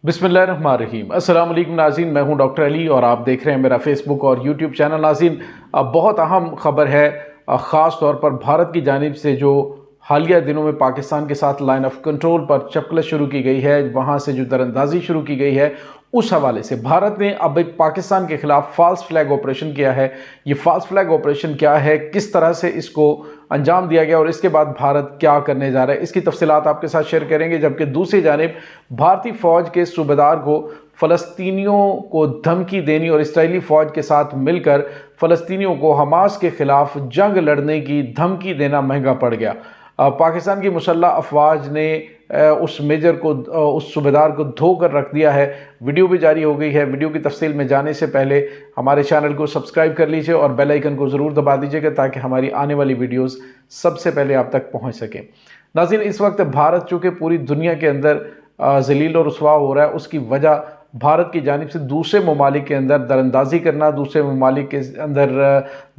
बिस्मिल्लाहिर्रहमानिर्रहीम। अस्सलाम वालेकुम नाज़रीन, मैं हूं डॉक्टर अली और आप देख रहे हैं मेरा फेसबुक और यूट्यूब चैनल। नाज़रीन, बहुत अहम खबर है, ख़ास तौर पर भारत की जानिब से जो हालिया दिनों में पाकिस्तान के साथ लाइन ऑफ कंट्रोल पर चपकलत शुरू की गई है, वहाँ से जो दरअंदाजी शुरू की गई है, उस हवाले से भारत ने अब एक पाकिस्तान के खिलाफ फॉल्स फ्लैग ऑपरेशन किया है। ये फॉल्स फ्लैग ऑपरेशन क्या है, किस तरह से इसको अंजाम दिया गया और इसके बाद भारत क्या करने जा रहा है, इसकी तफसीलात आपके साथ शेयर करेंगे। जबकि दूसरी जानिब भारतीय फौज के सूबेदार को फ़लस्तीनियों को धमकी देनी और इसराइली फ़ौज के साथ मिलकर फ़लस्तीनियों को हमास के ख़िलाफ़ जंग लड़ने की धमकी देना महंगा पड़ गया। पाकिस्तान की मुसल्लह अफवाज ने उस मेजर को, उस सूबेदार को धोकर रख दिया है। वीडियो भी जारी हो गई है। वीडियो की तफसील में जाने से पहले हमारे चैनल को सब्सक्राइब कर लीजिए और बेल आइकन को ज़रूर दबा दीजिएगा ताकि हमारी आने वाली वीडियोस सबसे पहले आप तक पहुंच सकें। नाज़रीन, इस वक्त भारत चूँकि पूरी दुनिया के अंदर जलील और रुसवा हो रहा है, उसकी वजह भारत की जानिब से दूसरे ममालिक के अंदर दरअंदाजी करना, दूसरे ममालिक के अंदर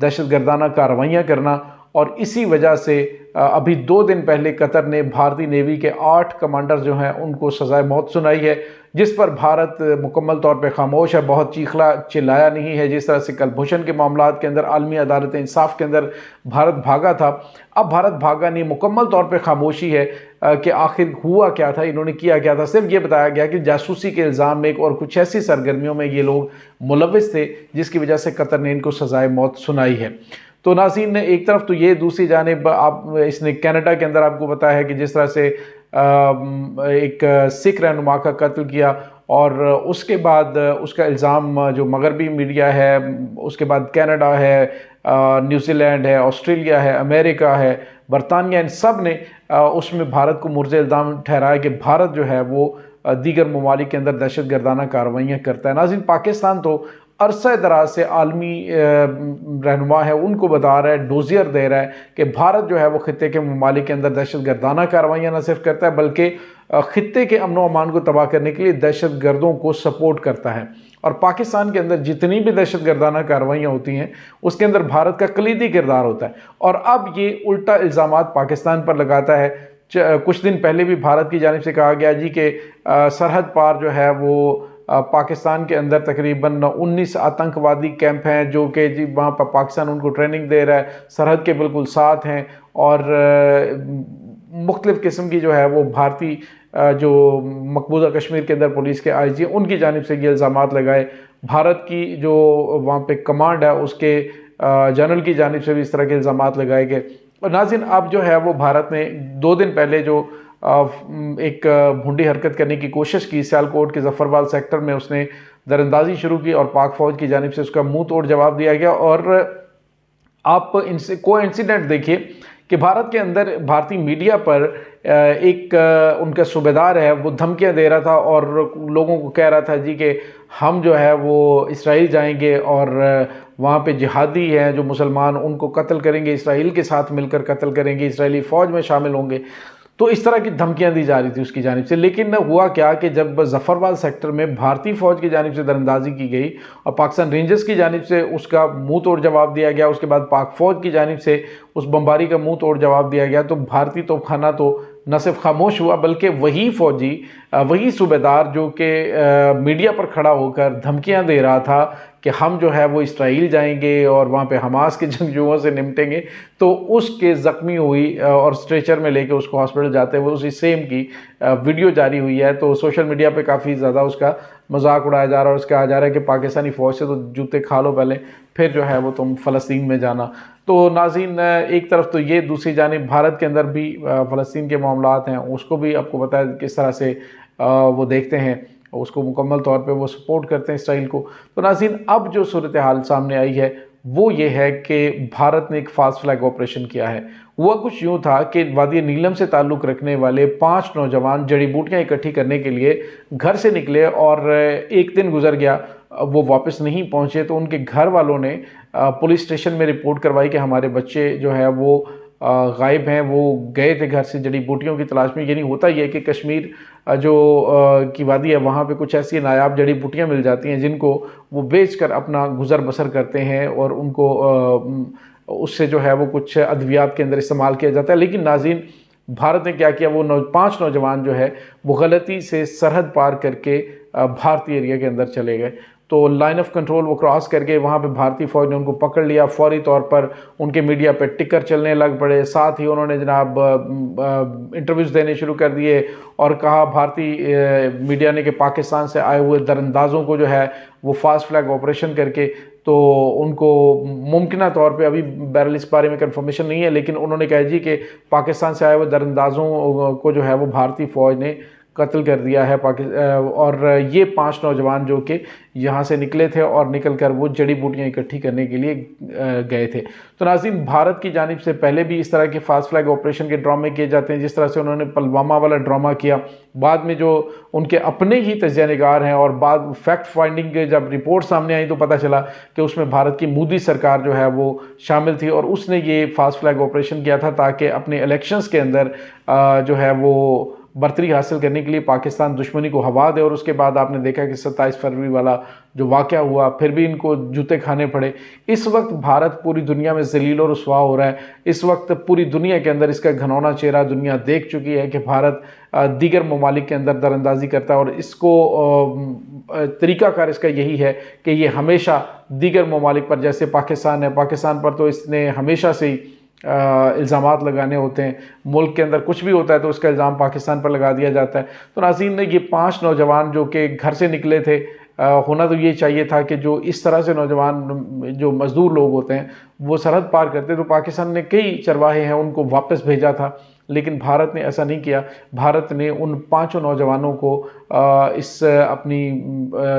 दहशत गर्दाना कार्रवाइयाँ करना, और इसी वजह से अभी 2 दिन पहले कतर ने भारतीय नेवी के 8 कमांडर जो हैं उनको सज़ाए मौत सुनाई है, जिस पर भारत मुकम्मल तौर पे खामोश है, बहुत चीखला चिल्लाया नहीं है। जिस तरह से कलभूषण के मामलात के अंदर आलमी अदालत इंसाफ के अंदर भारत भागा था, अब भारत भागा नहीं, मुकम्मल तौर पे खामोशी है कि आखिर हुआ क्या था, इन्होंने किया क्या था। सिर्फ ये बताया गया कि जासूसी के इल्ज़ाम में और कुछ ऐसी सरगर्मियों में ये लोग मुलविस थे जिसकी वजह से कतर ने इनको सज़ाए मौत सुनाई है। तो नाज़रीन ने एक तरफ तो ये, दूसरी जानिब आप इसने कनाडा के अंदर आपको बताया है कि जिस तरह से एक सिख रहनुमा का कत्ल किया और उसके बाद उसका इल्ज़ाम जो मगरबी मीडिया है, उसके बाद कनाडा है, न्यूजीलैंड है, ऑस्ट्रेलिया है, अमेरिका है, बरतानिया, इन सब ने उसमें भारत को मुर्ज़ इल्ज़ाम ठहराया कि भारत जो है वो दीगर ममालिक के अंदर दहशत गर्दाना कार्रवाइयाँ करता है। नाज़रीन, पाकिस्तान तो अरसा दराज से आलमी रहनुमा है उनको बता रहा है, डोजियर दे रहा है कि भारत जो है वो खित्ते के ममालिक के अंदर दहशत गर्दाना कार्रवाइयाँ न सिर्फ करता है बल्कि खित्ते के अमन व अमान को तबाह करने के लिए दहशत गर्दों को सपोर्ट करता है। और पाकिस्तान के अंदर जितनी भी दहशत गर्दाना कार्रवाइयाँ होती हैं उसके अंदर भारत का कलीदी किरदार होता है। और अब ये उल्टा इल्ज़ामात पाकिस्तान पर लगाता है। कुछ दिन पहले भी भारत की जानिब से कहा गया जी कि सरहद पार जो है वो पाकिस्तान के अंदर तकरीबन 19 आतंकवादी कैंप हैं जो कि जी वहाँ पर पाकिस्तान उनको ट्रेनिंग दे रहा है, सरहद के बिल्कुल साथ हैं। और मुख्तलिफ़ किस्म की जो है वो भारतीय जो मकबूजा कश्मीर के अंदर पुलिस के IG उनकी जानिब से ये इल्ज़ामात लगाए। भारत की जो वहाँ पे कमांड है उसके जनरल की जानिब से भी इस तरह के इल्ज़ामात लगाए गए। और नाज़रीन, अब जो है वो भारत ने 2 दिन पहले जो एक भूंडी हरकत करने की कोशिश की, सियालकोट के जफरवाल सेक्टर में उसने दरअंदाजी शुरू की और पाक फौज की जानिब से उसका मुंह तोड़ जवाब दिया गया। और आप इनसे कोइंसिडेंट देखिए कि भारत के अंदर भारतीय मीडिया पर एक उनका सूबेदार है वो धमकियां दे रहा था और लोगों को कह रहा था जी कि हम जो है वो इसराइल जाएंगे और वहाँ पे जिहादी हैं जो मुसलमान, उनको कत्ल करेंगे, इसराइल के साथ मिलकर कत्ल करेंगे, इसराइली फ़ौज में शामिल होंगे। तो इस तरह की धमकियां दी जा रही थी उसकी जानिब से। लेकिन हुआ क्या कि जब जफरवाल सेक्टर में भारतीय फ़ौज की जानिब से दरअंदाजी की गई और पाकिस्तान रेंजर्स की जानिब से उसका मुंह तोड़ जवाब दिया गया, उसके बाद पाक फ़ौज की जानिब से उस बमबारी का मुंह तोड़ जवाब दिया गया, तो भारतीय तोपखाना तो न सिर्फ खामोश हुआ बल्कि वही फ़ौजी, वही सूबेदार जो कि मीडिया पर खड़ा होकर धमकियां दे रहा था कि हम जो है वो इसराइल जाएंगे और वहाँ पे हमास के जंगजुओं से निपटेंगे, तो उसके ज़ख्मी हुई और स्ट्रेचर में लेके उसको हॉस्पिटल जाते हुए उसी सेम की वीडियो जारी हुई है। तो सोशल मीडिया पे काफ़ी ज़्यादा उसका मजाक उड़ाया जा रहा है और उसका कहा जा रहा है कि पाकिस्तानी फ़ौज से तो जूते खा लो पहले, फिर जो है वो तुम फ़लस्तीन में जाना। तो नाज़रीन, एक तरफ तो ये, दूसरी जानिब भारत के अंदर भी फ़लस्तीन के मामलात हैं, उसको भी आपको बताया किस तरह से वो देखते हैं, उसको मुकम्मल तौर पे वो सपोर्ट करते हैं इसराइल को। तो नाज़रीन, अब जो सूरत हाल सामने आई है वो ये है कि भारत ने एक फास्ट फ्लैग ऑपरेशन किया है। हुआ कुछ यूँ था कि वादी नीलम से ताल्लुक़ रखने वाले 5 नौजवान जड़ी बूटियाँ इकट्ठी करने के लिए घर से निकले और एक दिन गुजर गया, वो वापस नहीं पहुँचे। तो उनके घर वालों ने पुलिस स्टेशन में रिपोर्ट करवाई कि हमारे बच्चे जो है वो गायब हैं, वो गए थे घर से जड़ी बूटियों की तलाश में। यानी होता ही है कि कश्मीर जो की वादी है वहाँ पे कुछ ऐसी नायाब जड़ी बूटियाँ मिल जाती हैं जिनको वो बेचकर अपना गुजर बसर करते हैं और उनको उससे जो है वो कुछ अद्वियात के अंदर इस्तेमाल किया जाता है। लेकिन नाज़रीन, भारत ने क्या किया, वो 5 नौजवान जो है वो गलती से सरहद पार करके भारतीय एरिया के अंदर चले गए। तो लाइन ऑफ कंट्रोल वो क्रॉस करके वहाँ पे भारतीय फ़ौज ने उनको पकड़ लिया। फौरी तौर पर उनके मीडिया पे टिकर चलने लग पड़े। साथ ही उन्होंने जनाब इंटरव्यूज़ देने शुरू कर दिए और कहा भारतीय मीडिया ने कि पाकिस्तान से आए हुए दरअंदाज़ों को जो है वो फास्ट फ्लैग ऑपरेशन करके तो उनको मुमकिन तौर पे अभी बहरहाल इस बारे में कंफर्मेशन नहीं है, लेकिन उन्होंने कहा जी कि पाकिस्तान से आए हुए दरअंदाज़ों को जो है वो भारतीय फ़ौज ने कत्ल कर दिया है। और ये 5 नौजवान जो कि यहाँ से निकले थे और निकल कर वो जड़ी बूटियाँ इकट्ठी करने के लिए गए थे। तो नाज़रीन, भारत की जानिब से पहले भी इस तरह के फास्ट फ्लैग ऑपरेशन के ड्रामे किए जाते हैं, जिस तरह से उन्होंने पुलवामा वाला ड्रामा किया। बाद में जो उनके अपने ही तजिया निगार हैं और बाद फैक्ट फाइंडिंग के जब रिपोर्ट सामने आई तो पता चला कि उसमें भारत की मोदी सरकार जो है वो शामिल थी और उसने ये फास्ट फ्लैग ऑपरेशन किया था ताकि अपने इलेक्शंस के अंदर जो है वो बर्तरी हासिल करने के लिए पाकिस्तान दुश्मनी को हवा दे। और उसके बाद आपने देखा कि 27 फरवरी वाला जो वाक़या हुआ, फिर भी इनको जूते खाने पड़े। इस वक्त भारत पूरी दुनिया में ज़लील और रुसवा हो रहा है। इस वक्त पूरी दुनिया के अंदर इसका घनौना चेहरा दुनिया देख चुकी है कि भारत दीगर ममालिक के अंदर दरअंदाजी करता है और इसको तरीक़ाकार इसका यही है कि ये हमेशा दीगर ममालिक पर, जैसे पाकिस्तान है, पाकिस्तान पर तो इसने हमेशा से ही इल्ज़ामात लगाने होते हैं। मुल्क के अंदर कुछ भी होता है तो उसका इल्ज़ाम पाकिस्तान पर लगा दिया जाता है। तो नाज़रीन, ने ये 5 नौजवान जो कि घर से निकले थे, होना तो ये चाहिए था कि जो इस तरह से नौजवान जो मज़दूर लोग होते हैं वो सरहद पार करते, तो पाकिस्तान ने कई चरवाहे हैं उनको वापस भेजा था, लेकिन भारत ने ऐसा नहीं किया। भारत ने उन 5 नौजवानों को इस अपनी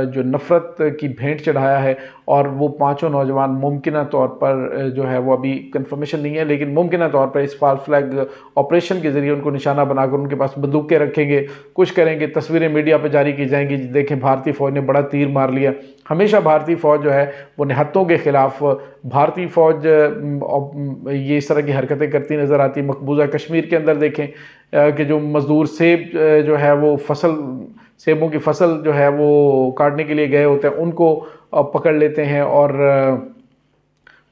जो नफ़रत की भेंट चढ़ाया है और वो 5 नौजवान मुमकिन तौर पर जो है वो अभी कंफर्मेशन नहीं है, लेकिन मुमकिन तौर पर इस फास्ट फ्लैग ऑपरेशन के ज़रिए उनको निशाना बनाकर उनके पास बंदूकें रखेंगे, कुछ करेंगे, तस्वीरें मीडिया पर जारी की जाएंगी, देखें भारतीय फ़ौज ने बड़ा तीर मार लिया। हमेशा भारतीय फ़ौज जो है वो निहत्तों के ख़िलाफ़, भारतीय फ़ौज ये इस तरह की हरकतें करती नज़र आती। मकबूजा कश्मीर के अंदर देखें कि जो मज़दूर सेब जो है वो सेबों की फसल जो है वो काटने के लिए गए होते हैं, उनको पकड़ लेते हैं और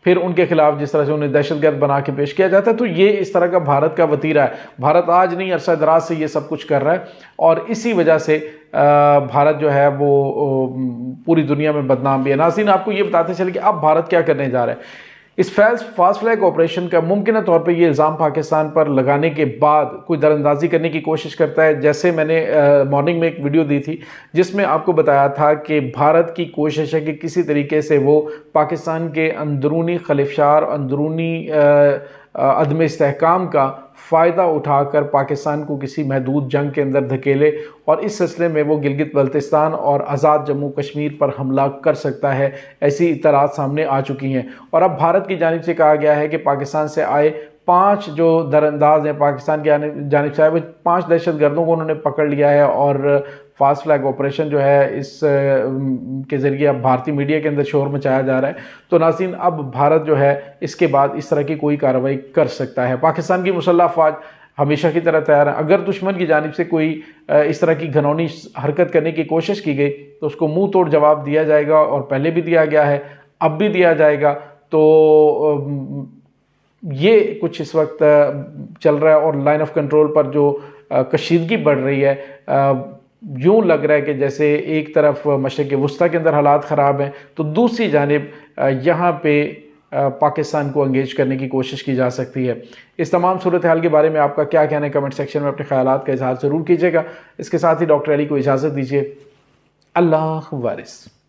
फिर उनके खिलाफ जिस तरह से उन्हें दहशतगर्द बना के पेश किया जाता है। तो ये इस तरह का भारत का वतीरा है। भारत आज नहीं, अरसा दराज से ये सब कुछ कर रहा है और इसी वजह से भारत जो है वो पूरी दुनिया में बदनाम भी है। नाज़रीन, आपको ये बताते चले कि अब भारत क्या करने जा रहा है। इस फास्ट फ्लैग ऑपरेशन का मुमकिन तौर पे ये इल्ज़ाम पाकिस्तान पर लगाने के बाद कोई दरअंदाजी करने की कोशिश करता है। जैसे मैंने मॉर्निंग में एक वीडियो दी थी जिसमें आपको बताया था कि भारत की कोशिश है कि किसी तरीके से वो पाकिस्तान के अंदरूनी खलिफशार, अंदरूनी अदम इस्तेहकाम का फ़ायदा उठाकर पाकिस्तान को किसी महदूद जंग के अंदर धकेले और इस सिलसिले में वो गिलगित बल्तिस्तान और आज़ाद जम्मू कश्मीर पर हमला कर सकता है। ऐसी इत्तलात सामने आ चुकी हैं और अब भारत की जानिब से कहा गया है कि पाकिस्तान से आए 5 जो दरअंदाज हैं, पाकिस्तान की जानिब से आए वो 5 दहशतगर्दों को उन्होंने पकड़ लिया है और फास्ट फ्लैग ऑपरेशन जो है इस के ज़रिए अब भारतीय मीडिया के अंदर शोर मचाया जा रहा है। तो नाज़रीन, अब भारत जो है इसके बाद इस तरह की कोई कार्रवाई कर सकता है। पाकिस्तान की मुसल्लह फ़ौज हमेशा की तरह तैयार है। अगर दुश्मन की जानिब से कोई इस तरह की घिनौनी हरकत करने की कोशिश की गई तो उसको मुंह तोड़ जवाब दिया जाएगा और पहले भी दिया गया है, अब भी दिया जाएगा। तो ये कुछ इस वक्त चल रहा है और लाइन ऑफ कंट्रोल पर जो कशीदगी बढ़ रही है, यूँ लग रहा है कि जैसे एक तरफ मशरिक़ वस्ता के अंदर हालात ख़राब हैं तो दूसरी जानिब यहाँ पे पाकिस्तान को एंगेज करने की कोशिश की जा सकती है। इस तमाम सूरत हाल के बारे में आपका क्या कहना है, कमेंट सेक्शन में अपने ख्यालात का इजहार ज़रूर कीजिएगा। इसके साथ ही डॉक्टर अली को इजाज़त दीजिए। अल्लाह वारिस।